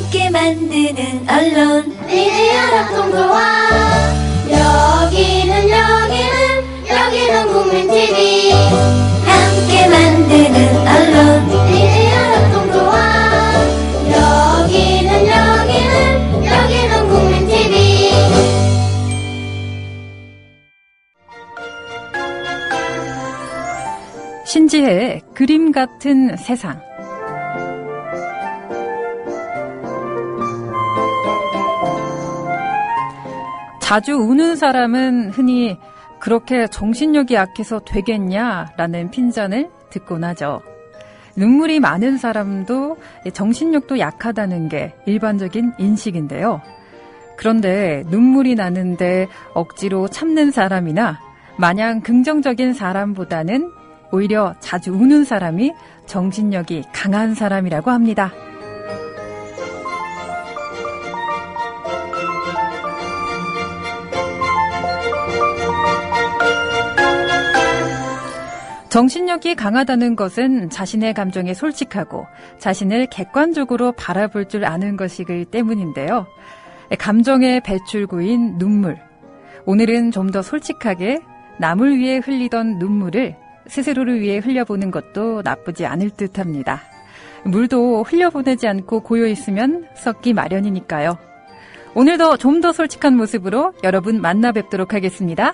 함께 만드는 언론 미디어 합동조합. 여기는 국민TV. 함께 만드는 언론 미디어 합동조합. 여기는 국민TV. 신지혜의 그림 같은 세상. 자주 우는 사람은 흔히 그렇게 정신력이 약해서 되겠냐라는 핀잔을 듣곤 하죠. 눈물이 많은 사람도 정신력도 약하다는 게 일반적인 인식인데요. 그런데 눈물이 나는데 억지로 참는 사람이나 마냥 긍정적인 사람보다는 오히려 자주 우는 사람이 정신력이 강한 사람이라고 합니다. 정신력이 강하다는 것은 자신의 감정에 솔직하고 자신을 객관적으로 바라볼 줄 아는 것이기 때문인데요. 감정의 배출구인 눈물. 오늘은 좀 더 솔직하게 남을 위해 흘리던 눈물을 스스로를 위해 흘려보는 것도 나쁘지 않을 듯합니다. 물도 흘려보내지 않고 고여있으면 썩기 마련이니까요. 오늘도 좀 더 솔직한 모습으로 여러분 만나 뵙도록 하겠습니다.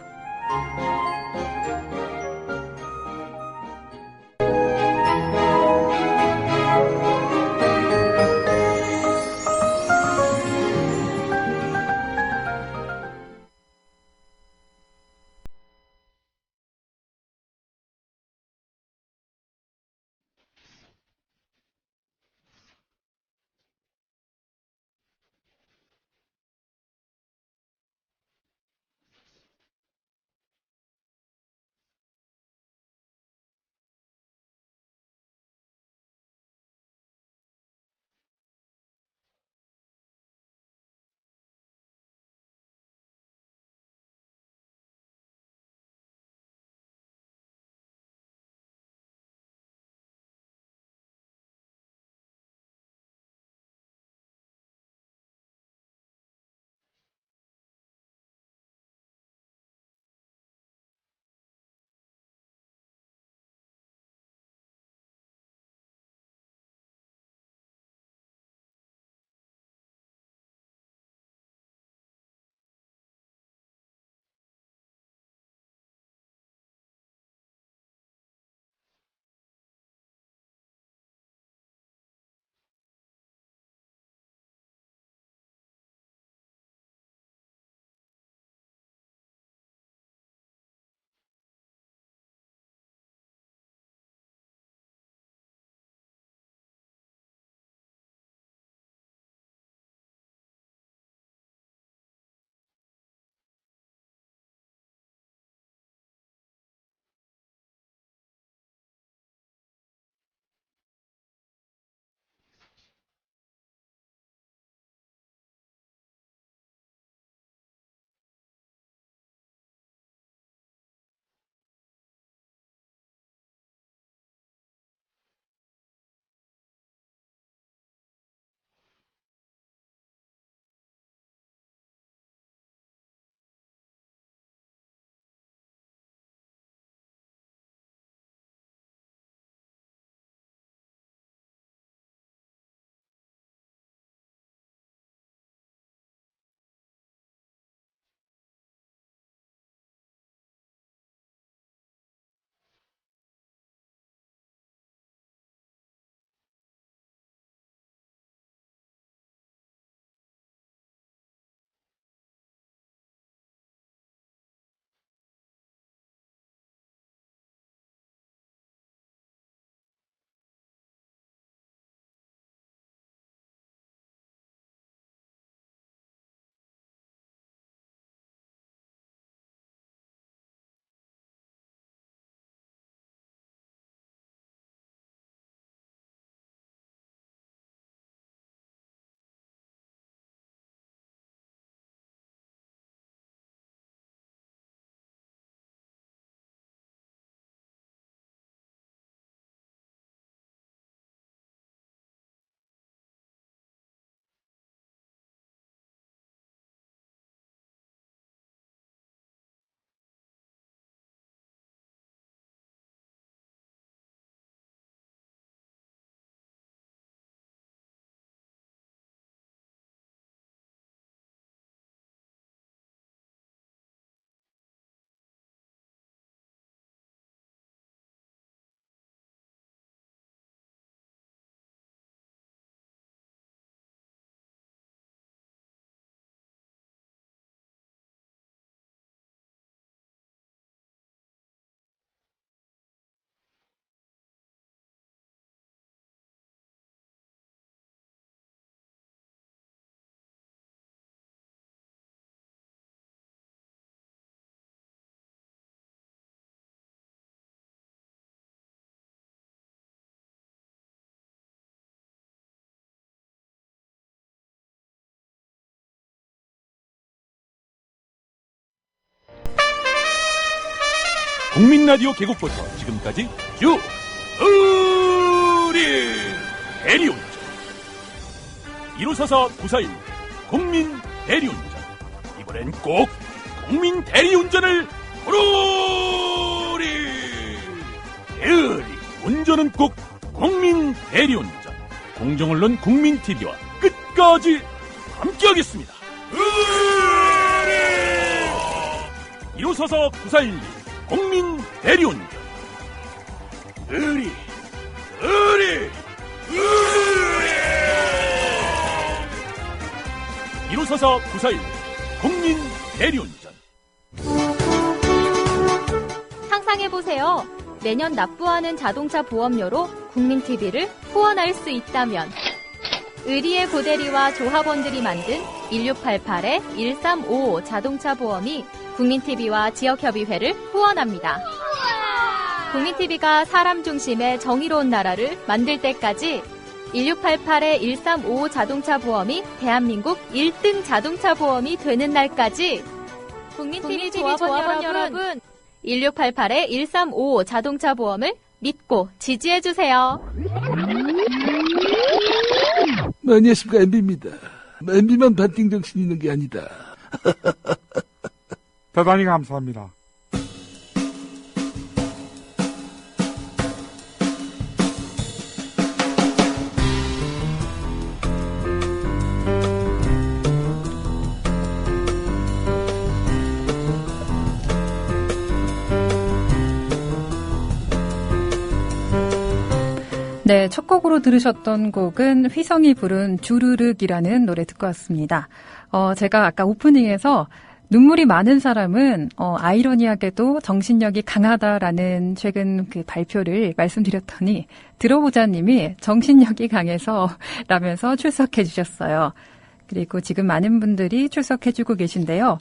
국민라디오 개국부터 지금까지 쭉 우리 대리운전 1544-941 국민 대리운전. 이번엔 꼭 국민 대리운전을 부르리. 대리 운전은 꼭 국민 대리운전. 공정언론 국민TV와 끝까지 함께하겠습니다. 1544-941 국민 대리운전. 의리 1544-941 국민 대리운전. 상상해보세요. 매년 납부하는 자동차 보험료로 국민TV를 후원할 수 있다면 의리의 고대리와 조합원들이 만든 1688-1355 자동차 보험이 국민TV와 지역협의회를 후원합니다. 국민TV가 사람 중심의 정의로운 나라를 만들 때까지 1688-1355 자동차 보험이 대한민국 1등 자동차 보험이 되는 날까지 국민TV 조합원 여러분 1688-1355 자동차 보험을 믿고 지지해주세요. 안녕하십니까, MB입니다. MB만 반띵 정신이 있는 게 아니다. 대단히 감사합니다. 네, 첫 곡으로 들으셨던 곡은 휘성이 부른 주르륵이라는 노래 듣고 왔습니다. 제가 아까 오프닝에서 눈물이 많은 사람은 아이러니하게도 정신력이 강하다라는 최근 그 발표를 말씀드렸더니 들어보자님이 정신력이 강해서 라면서 출석해 주셨어요. 그리고 지금 많은 분들이 출석해주고 계신데요.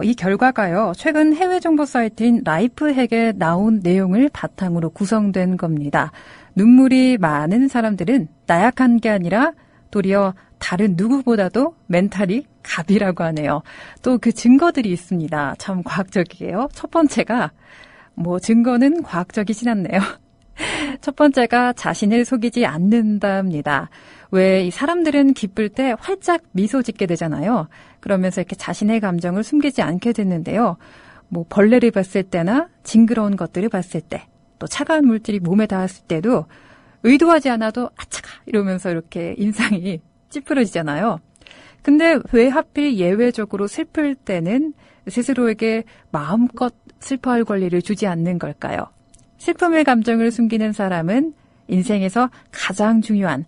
이 결과가요, 최근 해외 정보 사이트인 라이프핵에 나온 내용을 바탕으로 구성된 겁니다. 눈물이 많은 사람들은 나약한 게 아니라 도리어 다른 누구보다도 멘탈이 갑이라고 하네요. 또 그 증거들이 있습니다. 참 과학적이에요. 첫 번째가, 증거는 과학적이진 않네요. 첫 번째가 자신을 속이지 않는답니다. 왜 이 사람들은 기쁠 때 활짝 미소 짓게 되잖아요. 그러면서 이렇게 자신의 감정을 숨기지 않게 됐는데요. 벌레를 봤을 때나 징그러운 것들을 봤을 때, 또 차가운 물질이 몸에 닿았을 때도 의도하지 않아도 아차가 이러면서 이렇게 인상이 찌푸려지잖아요. 근데 왜 하필 예외적으로 슬플 때는 스스로에게 마음껏 슬퍼할 권리를 주지 않는 걸까요? 슬픔의 감정을 숨기는 사람은 인생에서 가장 중요한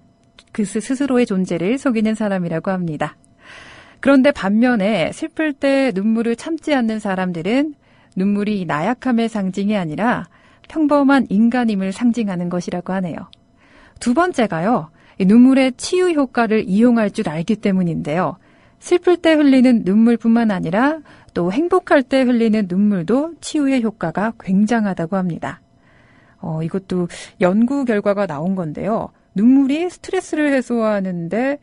그 스스로의 존재를 속이는 사람이라고 합니다. 그런데 반면에 슬플 때 눈물을 참지 않는 사람들은 눈물이 나약함의 상징이 아니라 평범한 인간임을 상징하는 것이라고 하네요. 두 번째가요, 눈물의 치유 효과를 이용할 줄 알기 때문인데요. 슬플 때 흘리는 눈물뿐만 아니라 또 행복할 때 흘리는 눈물도 치유의 효과가 굉장하다고 합니다. 이것도 연구 결과가 나온 건데요. 눈물이 스트레스를 해소하는데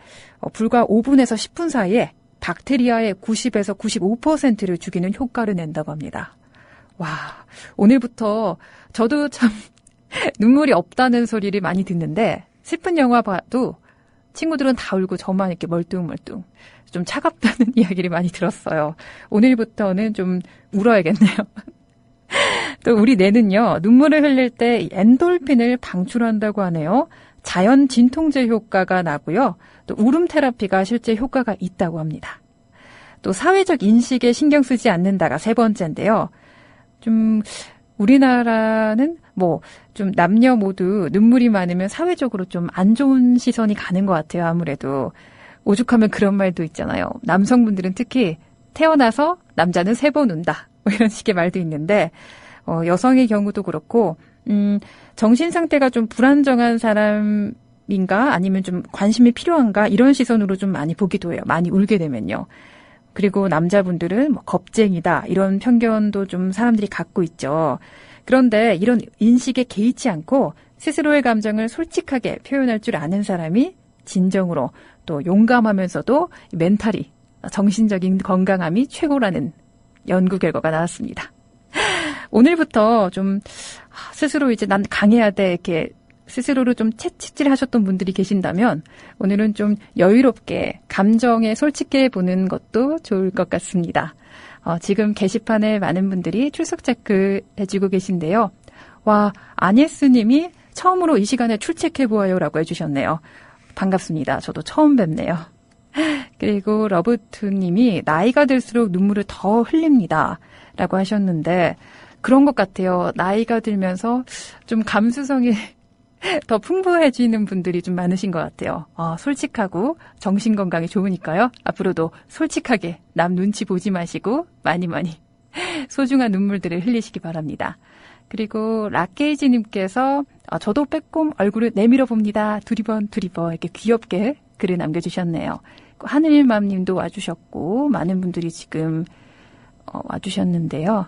불과 5분에서 10분 사이에 박테리아의 90에서 95%를 죽이는 효과를 낸다고 합니다. 와, 오늘부터 저도 참 눈물이 없다는 소리를 많이 듣는데 슬픈 영화 봐도 친구들은 다 울고 저만 이렇게 멀뚱멀뚱 좀 차갑다는 이야기를 많이 들었어요. 오늘부터는 좀 울어야겠네요. 또 우리 뇌는요, 눈물을 흘릴 때 엔돌핀을 방출한다고 하네요. 자연 진통제 효과가 나고요. 또 울음 테라피가 실제 효과가 있다고 합니다. 또 사회적 인식에 신경 쓰지 않는다가 세 번째인데요. 우리나라는 좀 남녀 모두 눈물이 많으면 사회적으로 좀 안 좋은 시선이 가는 것 같아요. 아무래도 오죽하면 그런 말도 있잖아요. 남성분들은 특히 태어나서 남자는 3번 운다. 이런 식의 말도 있는데 여성의 경우도 그렇고 정신 상태가 좀 불안정한 사람인가 아니면 좀 관심이 필요한가 이런 시선으로 좀 많이 보기도 해요. 많이 울게 되면요. 그리고 남자분들은 겁쟁이다 이런 편견도 좀 사람들이 갖고 있죠. 그런데 이런 인식에 개의치 않고 스스로의 감정을 솔직하게 표현할 줄 아는 사람이 진정으로 또 용감하면서도 멘탈이 정신적인 건강함이 최고라는 연구 결과가 나왔습니다. 오늘부터 좀 스스로 이제 난 강해야 돼 이렇게 스스로를 좀 채찍질 하셨던 분들이 계신다면 오늘은 좀 여유롭게 감정에 솔직해 보는 것도 좋을 것 같습니다. 지금 게시판에 많은 분들이 출석 체크 해주고 계신데요. 와, 아니에스님이 처음으로 이 시간에 출첵해보아요 라고 해주셨네요. 반갑습니다. 저도 처음 뵙네요. 그리고 러브투님이 나이가 들수록 눈물을 더 흘립니다 라고 하셨는데 그런 것 같아요. 나이가 들면서 좀 감수성이 더 풍부해지는 분들이 좀 많으신 것 같아요. 솔직하고 정신건강에 좋으니까요. 앞으로도 솔직하게 남 눈치 보지 마시고 많이 소중한 눈물들을 흘리시기 바랍니다. 그리고 락게이지님께서 저도 빼꼼 얼굴을 내밀어 봅니다. 두리번 이렇게 귀엽게 글을 남겨주셨네요. 하늘맘님도 와주셨고 많은 분들이 지금 와주셨는데요.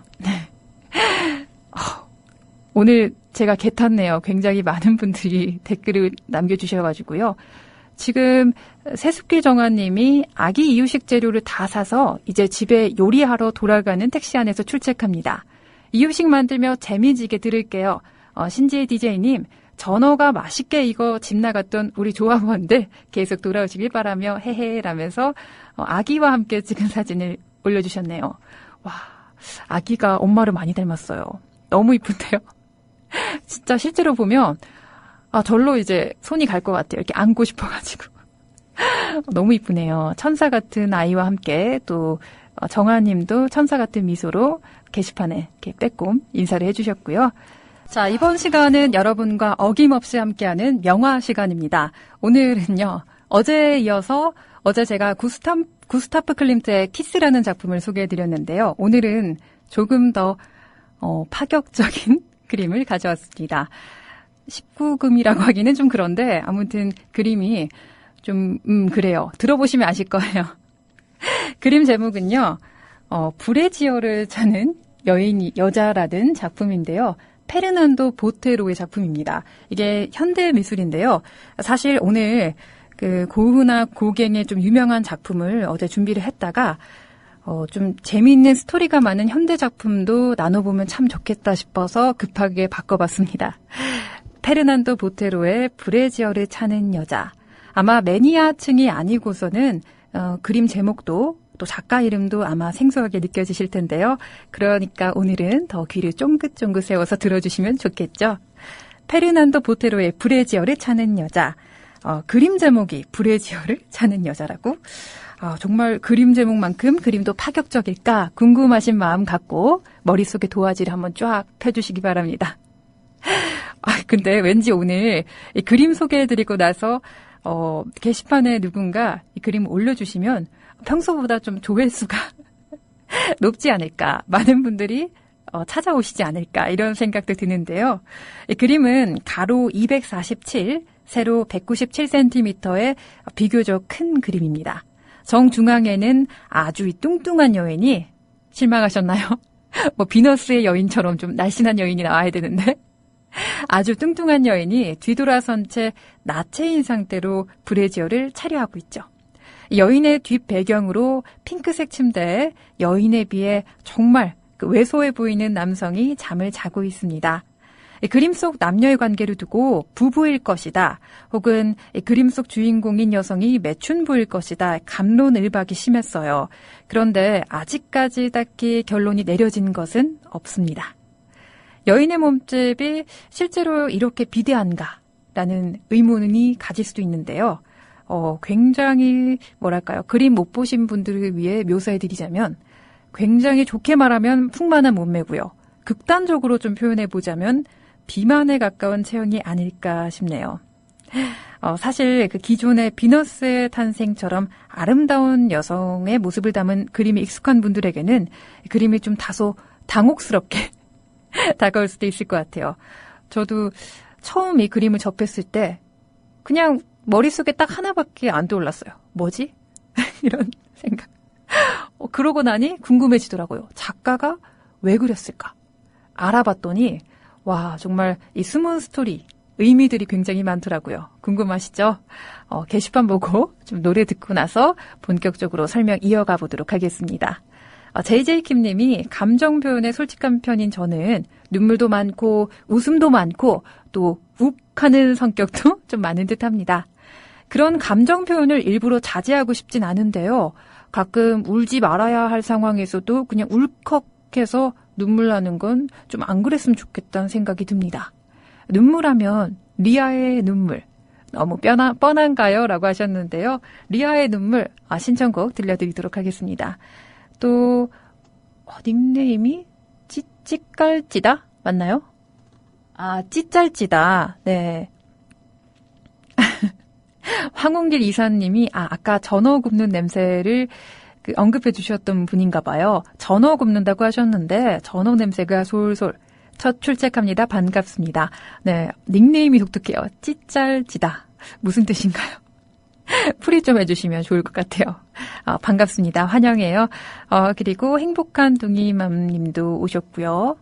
오늘 제가 개탔네요. 굉장히 많은 분들이 댓글을 남겨주셔가지고요. 지금 세숙길 정아님이 아기 이유식 재료를 다 사서 이제 집에 요리하러 돌아가는 택시 안에서 출첵합니다. 이유식 만들며 재미지게 들을게요. 신지혜 DJ님, 전어가 맛있게 익어 집 나갔던 우리 조합원들 계속 돌아오시길 바라며 헤헤라면서 아기와 함께 찍은 사진을 올려주셨네요. 와, 아기가 엄마를 많이 닮았어요. 너무 이쁜데요. 진짜 실제로 보면 절로 이제 손이 갈 것 같아요. 이렇게 안고 싶어가지고. 너무 이쁘네요. 천사 같은 아이와 함께 또 정아님도 천사 같은 미소로 게시판에 이렇게 빼꼼 인사를 해주셨고요. 자, 이번 시간은 여러분과 어김없이 함께하는 명화 시간입니다. 오늘은요. 어제에 이어서 어제 제가 구스타프 클림트의 키스라는 작품을 소개해드렸는데요. 오늘은 조금 더 파격적인 그림을 가져왔습니다. 19금이라고 하기는 좀 그런데 아무튼 그림이 좀 그래요. 들어보시면 아실 거예요. 그림 제목은요. 브레지어를 차는 여자라는 작품인데요. 페르난도 보테로의 작품입니다. 이게 현대 미술인데요. 사실 오늘 그 고흐나 고갱의 좀 유명한 작품을 어제 준비를 했다가 좀 재미있는 스토리가 많은 현대 작품도 나눠보면 참 좋겠다 싶어서 급하게 바꿔봤습니다. 페르난도 보테로의 브레지어를 차는 여자. 아마 매니아층이 아니고서는 그림 제목도 또 작가 이름도 아마 생소하게 느껴지실 텐데요. 그러니까 오늘은 더 귀를 쫑긋쫑긋 세워서 들어주시면 좋겠죠. 페르난도 보테로의 브레지어를 차는 여자. 그림 제목이 브레지어를 차는 여자라고? 정말 그림 제목만큼 그림도 파격적일까 궁금하신 마음 갖고 머릿속에 도화지를 한번 쫙 펴주시기 바랍니다. 근데 왠지 오늘 이 그림 소개해드리고 나서 게시판에 누군가 이 그림 올려주시면 평소보다 좀 조회수가 높지 않을까, 많은 분들이 찾아오시지 않을까 이런 생각도 드는데요. 이 그림은 가로 247, 세로 197cm의 비교적 큰 그림입니다. 정중앙에는 아주 뚱뚱한 여인이, 실망하셨나요? 비너스의 여인처럼 좀 날씬한 여인이 나와야 되는데 아주 뚱뚱한 여인이 뒤돌아선 채 나체인 상태로 브레지어를 차려하고 있죠. 여인의 뒷 배경으로 핑크색 침대에 여인에 비해 정말 왜소해 보이는 남성이 잠을 자고 있습니다. 그림 속 남녀의 관계를 두고 부부일 것이다. 혹은 그림 속 주인공인 여성이 매춘부일 것이다. 갑론을박이 심했어요. 그런데 아직까지 딱히 결론이 내려진 것은 없습니다. 여인의 몸집이 실제로 이렇게 비대한가라는 의문이 가질 수도 있는데요. 굉장히 뭐랄까요. 그림 못 보신 분들을 위해 묘사해드리자면 굉장히 좋게 말하면 풍만한 몸매고요. 극단적으로 좀 표현해보자면 비만에 가까운 체형이 아닐까 싶네요. 사실 그 기존의 비너스의 탄생처럼 아름다운 여성의 모습을 담은 그림이 익숙한 분들에게는 그림이 좀 다소 당혹스럽게 다가올 수도 있을 것 같아요. 저도 처음 이 그림을 접했을 때 그냥 머릿속에 딱 하나밖에 안 떠올랐어요. 뭐지? 이런 생각. 그러고 나니 궁금해지더라고요. 작가가 왜 그렸을까? 알아봤더니 와, 정말 이 숨은 스토리, 의미들이 굉장히 많더라고요. 궁금하시죠? 게시판 보고 좀 노래 듣고 나서 본격적으로 설명 이어가 보도록 하겠습니다. JJ킴님이 감정 표현에 솔직한 편인 저는 눈물도 많고 웃음도 많고 또 욱하는 성격도 좀 많은 듯합니다. 그런 감정 표현을 일부러 자제하고 싶진 않은데요. 가끔 울지 말아야 할 상황에서도 그냥 울컥해서 눈물 나는 건 좀 안 그랬으면 좋겠다는 생각이 듭니다. 눈물하면 리아의 눈물. 너무 뻔한가요? 라고 하셨는데요. 리아의 눈물 신청곡 들려드리도록 하겠습니다. 또 닉네임이 찌깔찌다? 맞나요? 찌짤찌다. 네. 황홍길 이사님이 아까 전어 굽는 냄새를 언급해 주셨던 분인가 봐요. 전어 굽는다고 하셨는데 전어 냄새가 솔솔. 첫 출첵합니다. 반갑습니다. 네, 닉네임이 독특해요. 찌짤찌다. 무슨 뜻인가요? 풀이 좀 해주시면 좋을 것 같아요. 반갑습니다. 환영해요. 그리고 행복한 둥이맘님도 오셨고요.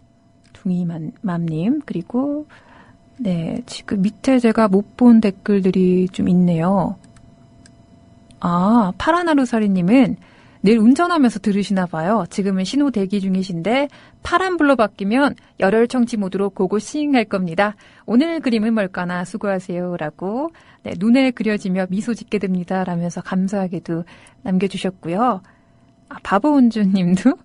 둥이맘님. 그리고 네, 지금 밑에 제가 못 본 댓글들이 좀 있네요. 파란하루살이님은 늘 운전하면서 들으시나 봐요. 지금은 신호 대기 중이신데 파란불로 바뀌면 열혈 청취 모드로 고고싱 할 겁니다. 오늘 그림은 뭘까나 수고하세요. 라고 네, 눈에 그려지며 미소 짓게 됩니다. 라면서 감사하게도 남겨주셨고요. 바보운주님도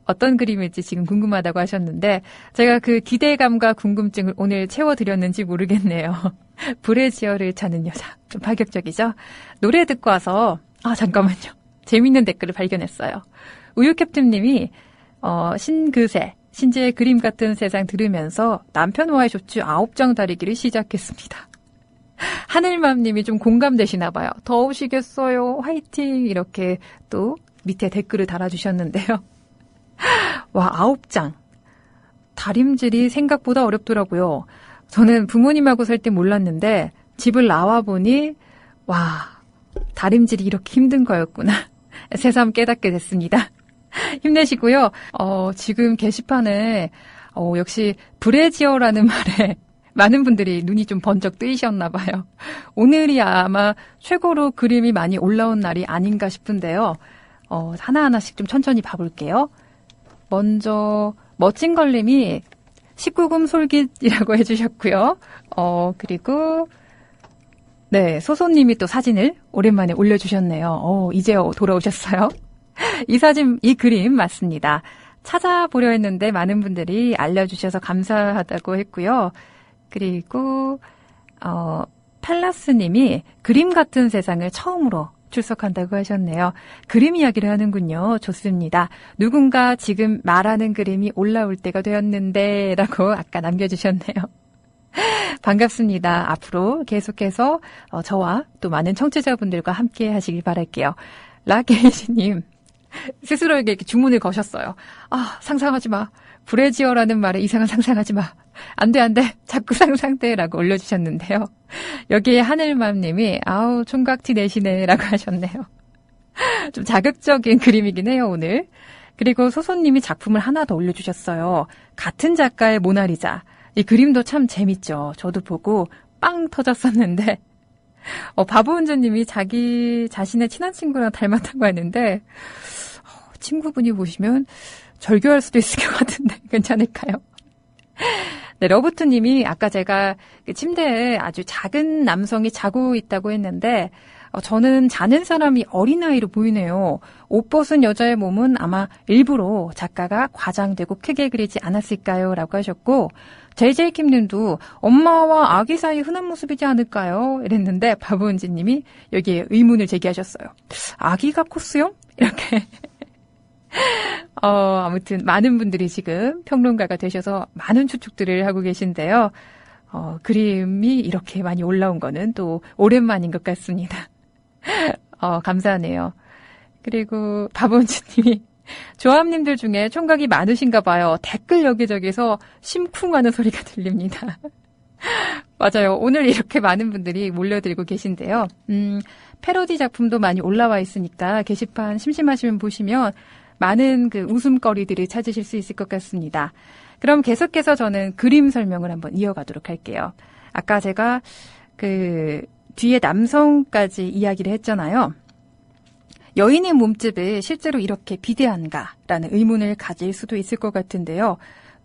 어떤 그림일지 지금 궁금하다고 하셨는데 제가 그 기대감과 궁금증을 오늘 채워드렸는지 모르겠네요. 불의 지어를 찾는 여자. 좀 파격적이죠? 노래 듣고 와서 잠깐만요. 재밌는 댓글을 발견했어요. 우유캡틴님이 신그새 신지의 그림 같은 세상 들으면서 남편과의 쇼츠 9장 다리기를 시작했습니다. 하늘맘님이 좀 공감되시나 봐요. 더우시겠어요. 화이팅. 이렇게 또 밑에 댓글을 달아주셨는데요. 와, 9장. 다림질이 생각보다 어렵더라고요. 저는 부모님하고 살 때 몰랐는데 집을 나와보니 다림질이 이렇게 힘든 거였구나. 새삼 깨닫게 됐습니다. 힘내시고요. 지금 게시판에 역시 브레지어라는 말에 많은 분들이 눈이 좀 번쩍 뜨이셨나 봐요. 오늘이 아마 최고로 그림이 많이 올라온 날이 아닌가 싶은데요. 하나하나씩 좀 천천히 봐볼게요. 먼저 멋진 걸님이 19금 솔깃이라고 해주셨고요. 그리고 네, 소소님이 또 사진을 오랜만에 올려주셨네요. 이제 돌아오셨어요. 이 그림 맞습니다. 찾아보려 했는데 많은 분들이 알려주셔서 감사하다고 했고요. 그리고 팔라스님이 그림 같은 세상을 처음으로 출석한다고 하셨네요. 그림 이야기를 하는군요. 좋습니다. 누군가 지금 말하는 그림이 올라올 때가 되었는데 라고 아까 남겨주셨네요. 반갑습니다. 앞으로 계속해서 저와 또 많은 청취자분들과 함께 하시길 바랄게요. 라게이지님 스스로에게 이렇게 주문을 거셨어요. 상상하지 마. 브레지어라는 말에 이상한 상상하지 마. 안 돼. 자꾸 상상돼. 라고 올려주셨는데요. 여기에 하늘맘님이 총각티 내시네. 라고 하셨네요. 좀 자극적인 그림이긴 해요, 오늘. 그리고 소소님이 작품을 하나 더 올려주셨어요. 같은 작가의 모나리자. 이 그림도 참 재밌죠. 저도 보고 빵 터졌었는데 바보운전님이 자기 자신의 친한 친구랑 닮았다고 했는데 친구분이 보시면 절교할 수도 있을 것 같은데 괜찮을까요? 네, 러브트님이 아까 제가 그 침대에 아주 작은 남성이 자고 있다고 했는데 저는 자는 사람이 어린아이로 보이네요. 옷 벗은 여자의 몸은 아마 일부러 작가가 과장되고 크게 그리지 않았을까요? 라고 하셨고 JJ킴님도 엄마와 아기 사이 흔한 모습이지 않을까요? 이랬는데 바보은지님이 여기에 의문을 제기하셨어요. 아기가 컸어요? 이렇게 아무튼 많은 분들이 지금 평론가가 되셔서 많은 추측들을 하고 계신데요. 그림이 이렇게 많이 올라온 거는 또 오랜만인 것 같습니다. 감사하네요. 그리고 바본주님이 조합님들 중에 총각이 많으신가 봐요. 댓글 여기저기서 심쿵하는 소리가 들립니다. 맞아요. 오늘 이렇게 많은 분들이 몰려들고 계신데요. 패러디 작품도 많이 올라와 있으니까 게시판 심심하시면 보시면 많은 그 웃음거리들을 찾으실 수 있을 것 같습니다. 그럼 계속해서 저는 그림 설명을 한번 이어가도록 할게요. 아까 제가 그 뒤에 남성까지 이야기를 했잖아요. 여인의 몸집이 실제로 이렇게 비대한가라는 의문을 가질 수도 있을 것 같은데요.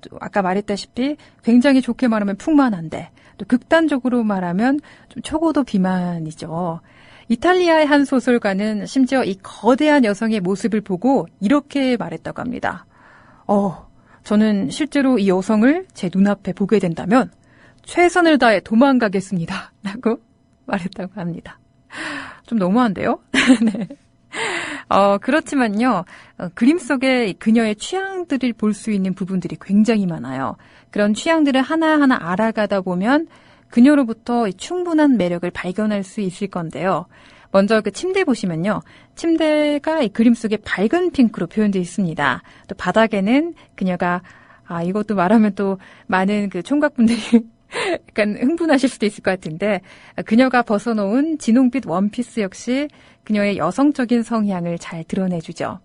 또 아까 말했다시피 굉장히 좋게 말하면 풍만한데 또 극단적으로 말하면 좀 초고도 비만이죠. 이탈리아의 한 소설가는 심지어 이 거대한 여성의 모습을 보고 이렇게 말했다고 합니다. 저는 실제로 이 여성을 제 눈앞에 보게 된다면 최선을 다해 도망가겠습니다. 라고 말했다고 합니다. 좀 너무한데요? 네. 그렇지만요, 그림 속에 그녀의 취향들을 볼 수 있는 부분들이 굉장히 많아요. 그런 취향들을 하나하나 알아가다 보면 그녀로부터 충분한 매력을 발견할 수 있을 건데요. 먼저 그 침대 보시면요. 침대가 이 그림 속에 밝은 핑크로 표현되어 있습니다. 또 바닥에는 그녀가, 이것도 말하면 또 많은 그 총각분들이 약간 흥분하실 수도 있을 것 같은데, 그녀가 벗어놓은 진홍빛 원피스 역시 그녀의 여성적인 성향을 잘 드러내주죠.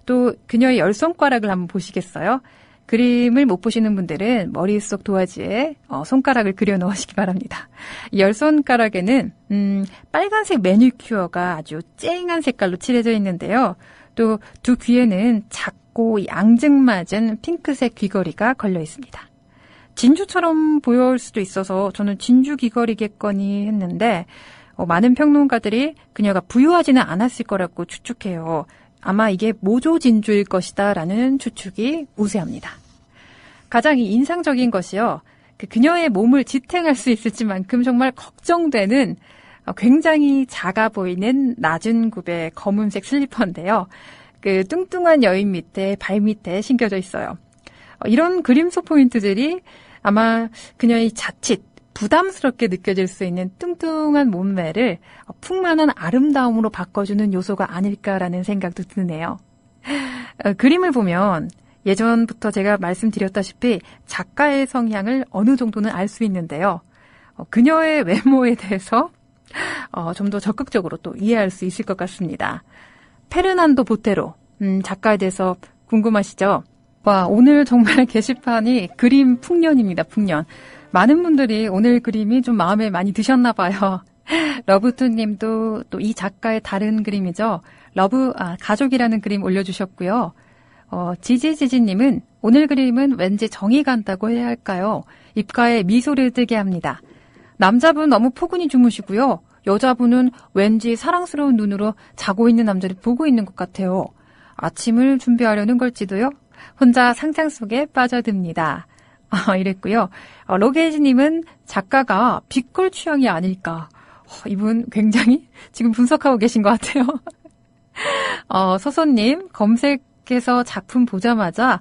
또 그녀의 열 손가락을 한번 보시겠어요? 그림을 못 보시는 분들은 머릿속 도화지에 손가락을 그려 넣으시기 바랍니다. 이 열 손가락에는 빨간색 매니큐어가 아주 쨍한 색깔로 칠해져 있는데요. 또 두 귀에는 작고 앙증맞은 핑크색 귀걸이가 걸려 있습니다. 진주처럼 보일 수도 있어서 저는 진주 귀걸이겠거니 했는데 많은 평론가들이 그녀가 부유하지는 않았을 거라고 추측해요. 아마 이게 모조 진주일 것이다 라는 추측이 우세합니다. 가장 인상적인 것이요. 그녀의 몸을 지탱할 수 있을지 만큼 정말 걱정되는 굉장히 작아 보이는 낮은 굽의 검은색 슬리퍼인데요. 그 뚱뚱한 여인 밑에 발 밑에 신겨져 있어요. 이런 그림 속 포인트들이 아마 그녀의 자칫 부담스럽게 느껴질 수 있는 뚱뚱한 몸매를 풍만한 아름다움으로 바꿔주는 요소가 아닐까라는 생각도 드네요. 그림을 보면 예전부터 제가 말씀드렸다시피 작가의 성향을 어느 정도는 알 수 있는데요. 그녀의 외모에 대해서 좀 더 적극적으로 또 이해할 수 있을 것 같습니다. 페르난도 보테로 작가에 대해서 궁금하시죠? 와, 오늘 정말 게시판이 그림 풍년입니다. 풍년. 많은 분들이 오늘 그림이 좀 마음에 많이 드셨나 봐요. 러브투님도 또 이 작가의 다른 그림이죠. 가족이라는 그림 올려주셨고요. 지지지지님은 오늘 그림은 왠지 정이 간다고 해야 할까요? 입가에 미소를 띠게 합니다. 남자분 너무 포근히 주무시고요. 여자분은 왠지 사랑스러운 눈으로 자고 있는 남자를 보고 있는 것 같아요. 아침을 준비하려는 걸지도요. 혼자 상상 속에 빠져듭니다. 이랬고요. 로게이지님은 작가가 빛깔 취향이 아닐까. 이분 굉장히 지금 분석하고 계신 것 같아요. 서소님, 검색해서 작품 보자마자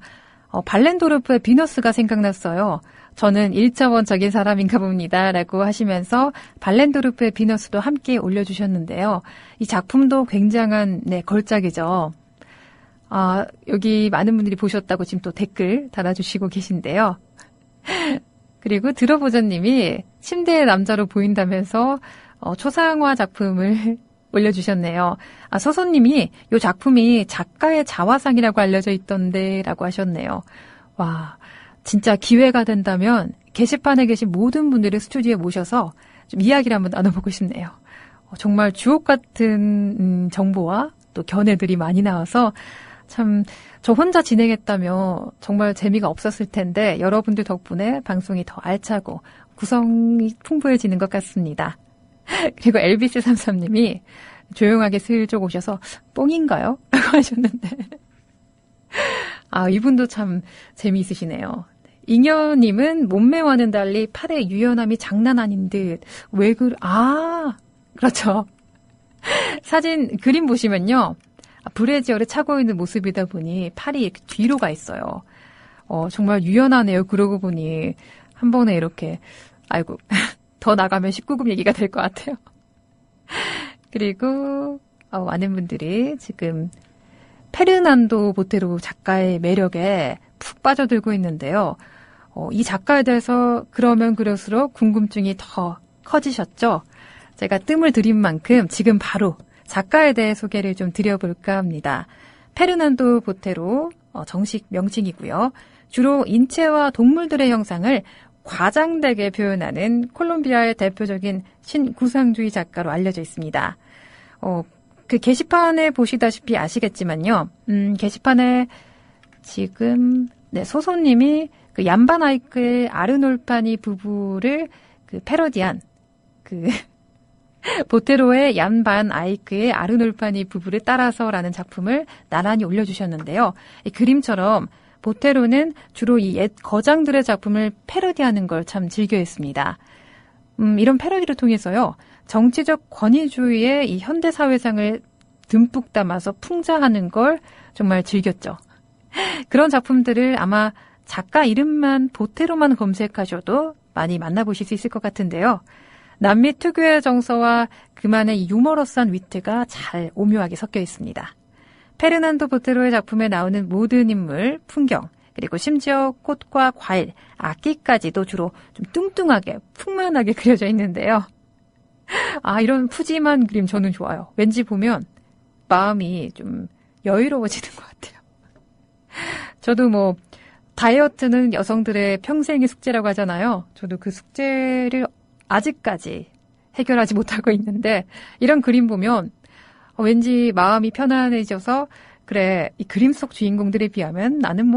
발렌도르프의 비너스가 생각났어요. 저는 1차원적인 사람인가 봅니다. 라고 하시면서 발렌도르프의 비너스도 함께 올려주셨는데요. 이 작품도 굉장한 걸작이죠. 여기 많은 분들이 보셨다고 지금 또 댓글 달아주시고 계신데요. 그리고 들어보자님이 침대의 남자로 보인다면서 초상화 작품을 올려주셨네요. 서소님이 이 작품이 작가의 자화상이라고 알려져 있던데 라고 하셨네요. 와, 진짜 기회가 된다면 게시판에 계신 모든 분들을 스튜디오에 모셔서 좀 이야기를 한번 나눠보고 싶네요. 정말 주옥 같은 정보와 또 견해들이 많이 나와서 참 저 혼자 진행했다며 정말 재미가 없었을 텐데 여러분들 덕분에 방송이 더 알차고 구성이 풍부해지는 것 같습니다. 그리고 엘비스33님이 조용하게 슬쩍 오셔서 뽕인가요? 라고 하셨는데 이분도 참 재미있으시네요. 잉여님은 몸매와는 달리 팔의 유연함이 장난 아닌 듯. 왜 그렇죠. 사진 그림 보시면요. 브래지어를 차고 있는 모습이다 보니 팔이 이렇게 뒤로 가 있어요. 정말 유연하네요. 그러고 보니 한 번에 이렇게 더 나가면 19금 얘기가 될 것 같아요. 그리고 많은 분들이 지금 페르난도 보테로 작가의 매력에 푹 빠져들고 있는데요. 이 작가에 대해서 그러면 그럴수록 궁금증이 더 커지셨죠? 제가 뜸을 들인 만큼 지금 바로 작가에 대해 소개를 좀 드려볼까 합니다. 페르난도 보테로 정식 명칭이고요. 주로 인체와 동물들의 형상을 과장되게 표현하는 콜롬비아의 대표적인 신구상주의 작가로 알려져 있습니다. 그 게시판에 보시다시피 아시겠지만요. 게시판에 지금 소소님이 그 얀반 아이크의 아르놀파니 부부를 그 패러디한 그 보테로의 얀반 아이크의 아르놀파니 부부를 따라서라는 작품을 나란히 올려주셨는데요. 이 그림처럼 보테로는 주로 이 옛 거장들의 작품을 패러디하는 걸 참 즐겨했습니다. 이런 패러디를 통해서요. 정치적 권위주의의 이 현대 사회상을 듬뿍 담아서 풍자하는 걸 정말 즐겼죠. 그런 작품들을 아마 작가 이름만 보테로만 검색하셔도 많이 만나보실 수 있을 것 같은데요. 남미 특유의 정서와 그만의 유머러스한 위트가 잘 오묘하게 섞여 있습니다. 페르난도 보테로의 작품에 나오는 모든 인물, 풍경, 그리고 심지어 꽃과 과일, 악기까지도 주로 좀 뚱뚱하게, 풍만하게 그려져 있는데요. 이런 푸짐한 그림 저는 좋아요. 왠지 보면 마음이 좀 여유로워지는 것 같아요. 저도 다이어트는 여성들의 평생의 숙제라고 하잖아요. 저도 그 숙제를 아직까지 해결하지 못하고 있는데 이런 그림 보면 왠지 마음이 편안해져서 그래, 이 그림 속 주인공들에 비하면 나는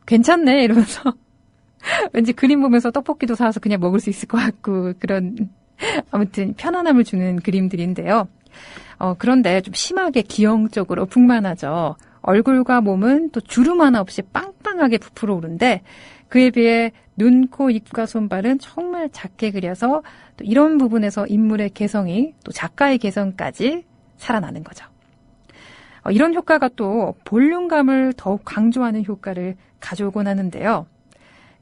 괜찮네 이러면서 왠지 그림 보면서 떡볶이도 사서 그냥 먹을 수 있을 것 같고 그런 아무튼 편안함을 주는 그림들인데요. 그런데 좀 심하게 기형적으로 풍만하죠. 얼굴과 몸은 또 주름 하나 없이 빵빵하게 부풀어 오른데 그에 비해 눈, 코, 입과 손발은 정말 작게 그려서 또 이런 부분에서 인물의 개성이 또 작가의 개성까지 살아나는 거죠. 이런 효과가 또 볼륨감을 더욱 강조하는 효과를 가져오곤 하는데요.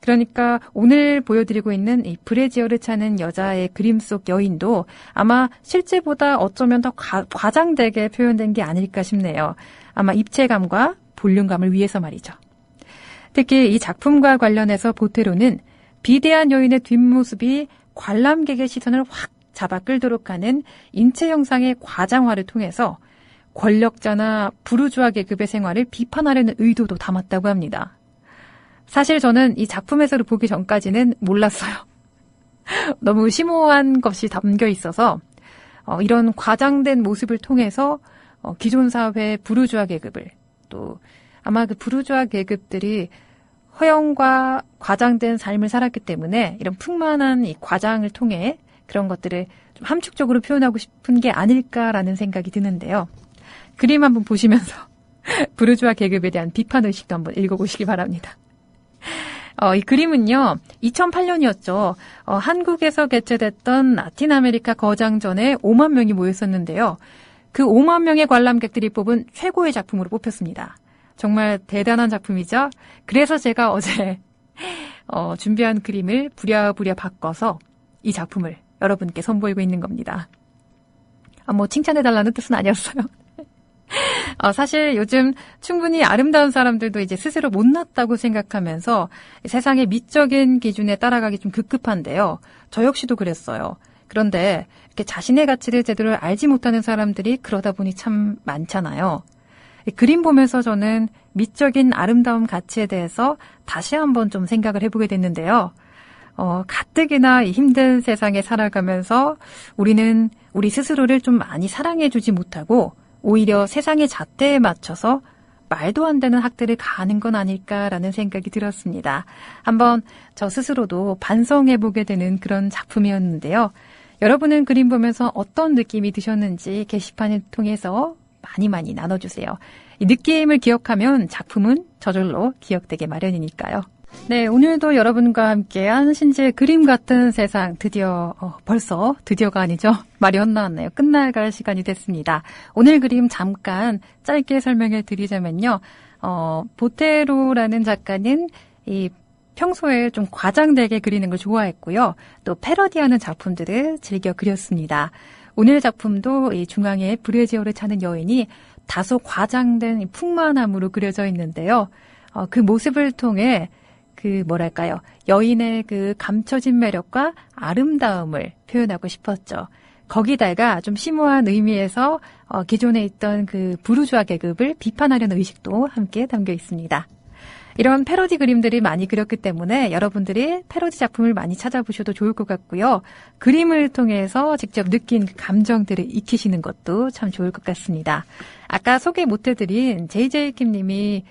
그러니까 오늘 보여드리고 있는 이 브래지어를 차는 여자의 그림 속 여인도 아마 실제보다 어쩌면 더 과장되게 표현된 게 아닐까 싶네요. 아마 입체감과 볼륨감을 위해서 말이죠. 특히 이 작품과 관련해서 보테로는 비대한 여인의 뒷모습이 관람객의 시선을 확 잡아 끌도록 하는 인체 형상의 과장화를 통해서 권력자나 부르주아 계급의 생활을 비판하려는 의도도 담았다고 합니다. 사실 저는 이 작품에서를 보기 전까지는 몰랐어요. 너무 심오한 것이 담겨 있어서 이런 과장된 모습을 통해서 기존 사회의 부르주아 계급을 또 아마 그 부르주아 계급들이 허영과 과장된 삶을 살았기 때문에 이런 풍만한 이 과장을 통해 그런 것들을 좀 함축적으로 표현하고 싶은 게 아닐까라는 생각이 드는데요. 그림 한번 보시면서 부르주아 계급에 대한 비판의식도 한번 읽어보시기 바랍니다. 이 그림은요, 2008년이었죠. 한국에서 개최됐던 라틴 아메리카 거장전에 5만 명이 모였었는데요. 그 5만 명의 관람객들이 뽑은 최고의 작품으로 뽑혔습니다. 정말 대단한 작품이죠. 그래서 제가 어제 준비한 그림을 부랴부랴 바꿔서 이 작품을 여러분께 선보이고 있는 겁니다. 칭찬해달라는 뜻은 아니었어요. 사실 요즘 충분히 아름다운 사람들도 이제 스스로 못났다고 생각하면서 세상의 미적인 기준에 따라가기 좀 급급한데요. 저 역시도 그랬어요. 그런데 이렇게 자신의 가치를 제대로 알지 못하는 사람들이 그러다 보니 참 많잖아요. 그림 보면서 저는 미적인 아름다움 가치에 대해서 다시 한번 좀 생각을 해보게 됐는데요. 가뜩이나 힘든 세상에 살아가면서 우리는 우리 스스로를 좀 많이 사랑해주지 못하고 오히려 세상의 잣대에 맞춰서 말도 안 되는 학대를 가하는 건 아닐까라는 생각이 들었습니다. 한번 저 스스로도 반성해보게 되는 그런 작품이었는데요. 여러분은 그림 보면서 어떤 느낌이 드셨는지 게시판을 통해서 많이 나눠주세요. 이 느낌을 기억하면 작품은 저절로 기억되게 마련이니까요. 네, 오늘도 여러분과 함께한 신지의 그림 같은 세상 벌써 드디어가 아니죠. 말이 헛나왔네요. 끝나갈 시간이 됐습니다. 오늘 그림 잠깐 짧게 설명해 드리자면요. 보테로라는 작가는 이 평소에 좀 과장되게 그리는 걸 좋아했고요. 또 패러디하는 작품들을 즐겨 그렸습니다. 오늘 작품도 이 중앙에 브래지어를 차는 여인이 다소 과장된 풍만함으로 그려져 있는데요. 그 모습을 통해 여인의 그 감춰진 매력과 아름다움을 표현하고 싶었죠. 거기다가 좀 심오한 의미에서 기존에 있던 그 부르주아 계급을 비판하려는 의식도 함께 담겨 있습니다. 이런 패러디 그림들이 많이 그렸기 때문에 여러분들이 패러디 작품을 많이 찾아보셔도 좋을 것 같고요. 그림을 통해서 직접 느낀 감정들을 익히시는 것도 참 좋을 것 같습니다. 아까 소개 못해드린 JJ킴님이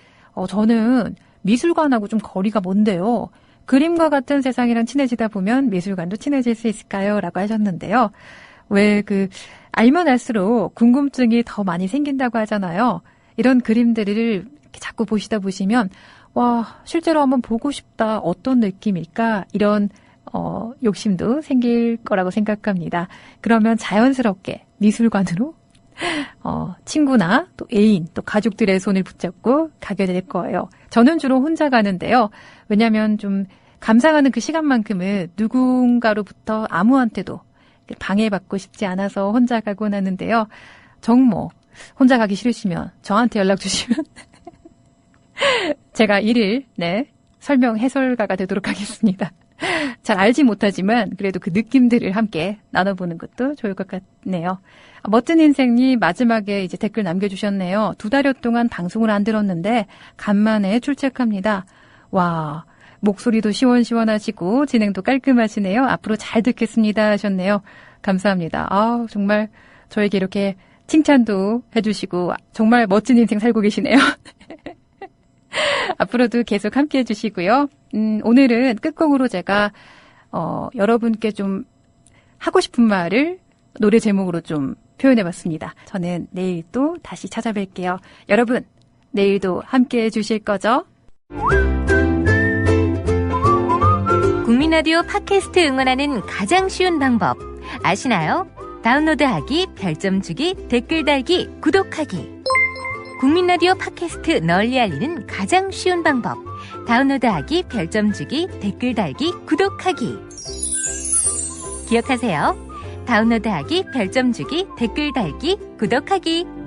저는 미술관하고 좀 거리가 먼데요. 그림과 같은 세상이랑 친해지다 보면 미술관도 친해질 수 있을까요? 라고 하셨는데요. 왜 알면 알수록 궁금증이 더 많이 생긴다고 하잖아요. 이런 그림들을 이렇게 자꾸 보시면 와, 실제로 한번 보고 싶다. 어떤 느낌일까? 이런 욕심도 생길 거라고 생각합니다. 그러면 자연스럽게 미술관으로 친구나 또 애인, 또 가족들의 손을 붙잡고 가게 될 거예요. 저는 주로 혼자 가는데요. 왜냐하면 좀 감상하는 그 시간만큼은 누군가로부터 아무한테도 방해받고 싶지 않아서 혼자 가곤 하는데요. 정모 혼자 가기 싫으시면 저한테 연락 주시면 제가 일일 설명 해설가가 되도록 하겠습니다. 잘 알지 못하지만 그래도 그 느낌들을 함께 나눠보는 것도 좋을 것 같네요. 멋진 인생님 마지막에 이제 댓글 남겨주셨네요. 2달여 동안 방송을 안 들었는데 간만에 출첵합니다. 와, 목소리도 시원시원하시고 진행도 깔끔하시네요. 앞으로 잘 듣겠습니다 하셨네요. 감사합니다. 아, 정말 저에게 이렇게 칭찬도 해주시고 정말 멋진 인생 살고 계시네요. 앞으로도 계속 함께 해주시고요. 오늘은 끝곡으로 제가 여러분께 좀 하고 싶은 말을 노래 제목으로 좀 표현해봤습니다. 저는 내일 또 다시 찾아뵐게요. 여러분, 내일도 함께 해주실 거죠? 국민라디오 팟캐스트 응원하는 가장 쉬운 방법 아시나요? 다운로드하기, 별점 주기, 댓글 달기, 구독하기. 국민라디오 팟캐스트 널리 알리는 가장 쉬운 방법. 다운로드하기, 별점 주기, 댓글 달기, 구독하기. 기억하세요. 다운로드하기, 별점 주기, 댓글 달기, 구독하기.